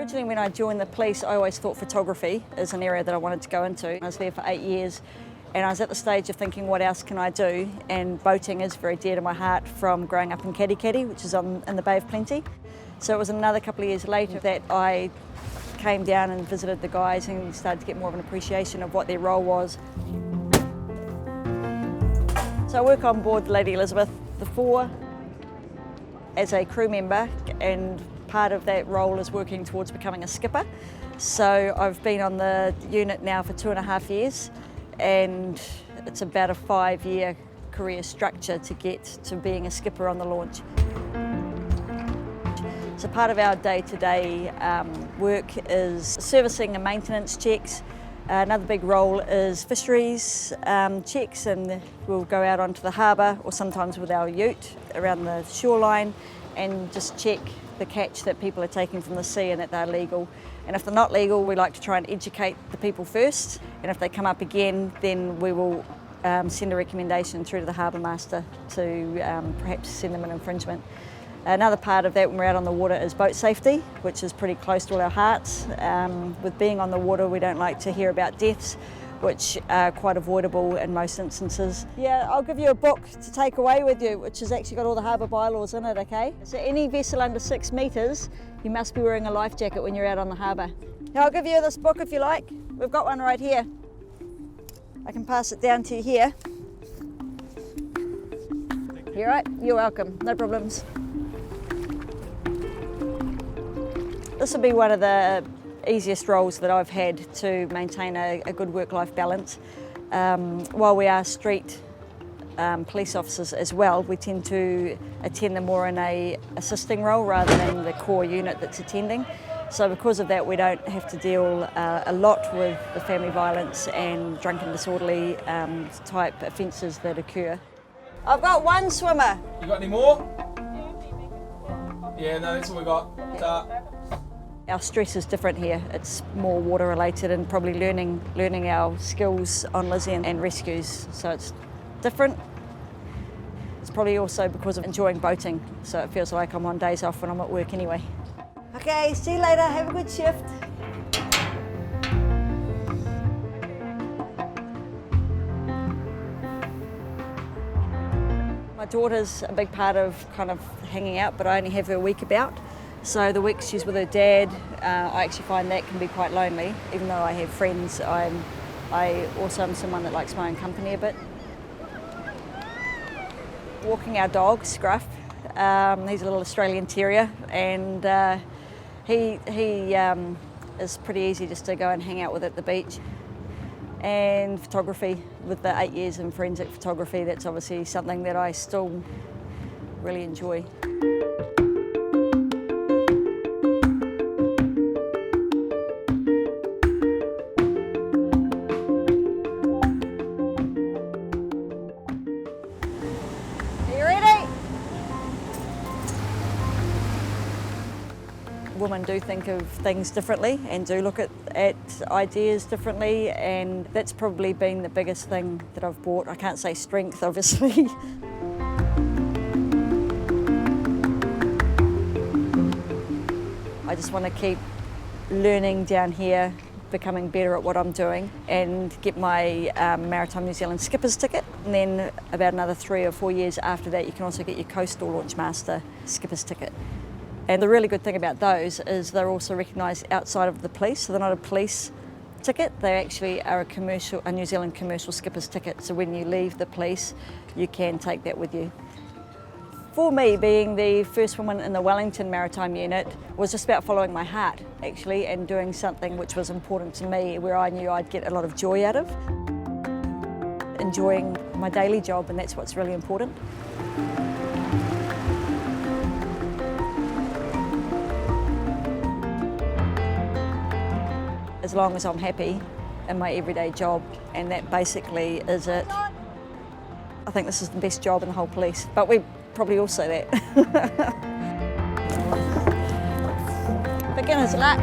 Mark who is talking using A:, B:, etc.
A: Originally when I joined the police, I always thought photography is an area that I wanted to go into. I was there for 8 years and I was at the stage of thinking, what else can I do? And boating is very dear to my heart from growing up in Kadikadi, which is in the Bay of Plenty. So it was another couple of years later that I came down and visited the guys and started to get more of an appreciation of what their role was. So I work on board the Lady Elizabeth IV as a crew member, and part of that role is working towards becoming a skipper. So I've been on the unit now for 2.5 years, and it's about a 5-year career structure to get to being a skipper on the launch. So part of our day-to-day work is servicing and maintenance checks. Another big role is fisheries checks, and we'll go out onto the harbour or sometimes with our ute around the shoreline and just check the catch that people are taking from the sea and that they're legal. And if they're not legal, we like to try and educate the people first, and if they come up again, then we will send a recommendation through to the harbour master to perhaps send them an infringement. Another part of that when we're out on the water is boat safety, which is pretty close to all our hearts. With being on the water, we don't like to hear about deaths, which are quite avoidable in most instances. Yeah, I'll give you a book to take away with you, which has actually got all the harbour bylaws in it, okay? So any vessel under 6 metres, you must be wearing a life jacket when you're out on the harbour. Now, I'll give you this book if you like. We've got one right here. I can pass it down to you here. You all right? You're welcome, no problems. This will be one of the easiest roles that I've had to maintain a good work-life balance. While we are street police officers as well, we tend to attend them more in a assisting role rather than the core unit that's attending. So because of that, we don't have to deal a lot with the family violence and drunken disorderly type offences that occur. I've got one swimmer.
B: You got any more? Yeah, no, that's all we got.
A: Our stress is different here. It's more water related and probably learning our skills on Lizzie and rescues. So it's different. It's probably also because of enjoying boating. So it feels like I'm on days off when I'm at work anyway. Okay, see you later. Have a good shift. My daughter's a big part of kind of hanging out, but I only have her a week about. So the weeks she's with her dad, I actually find that can be quite lonely. Even though I have friends, I also am someone that likes my own company a bit. Walking our dog, Scruff. He's a little Australian Terrier, and he is pretty easy just to go and hang out with at the beach. And photography, with the 8 years in forensic photography, that's obviously something that I still really enjoy. Women do think of things differently and do look at ideas differently, and that's probably been the biggest thing that I've brought. I can't say strength, obviously. I just want to keep learning down here, becoming better at what I'm doing, and get my Maritime New Zealand skipper's ticket. And then about another 3 or 4 years after that, you can also get your Coastal Launch Master skipper's ticket. And the really good thing about those is they're also recognised outside of the police, so they're not a police ticket, they actually are a New Zealand commercial skipper's ticket, so when you leave the police, you can take that with you. For me, being the first woman in the Wellington Maritime Unit was just about following my heart, actually, and doing something which was important to me, where I knew I'd get a lot of joy out of. Enjoying my daily job, and that's what's really important. As long as I'm happy in my everyday job, and that basically is it. I think this is the best job in the whole police, but we probably all say that. Beginner's luck.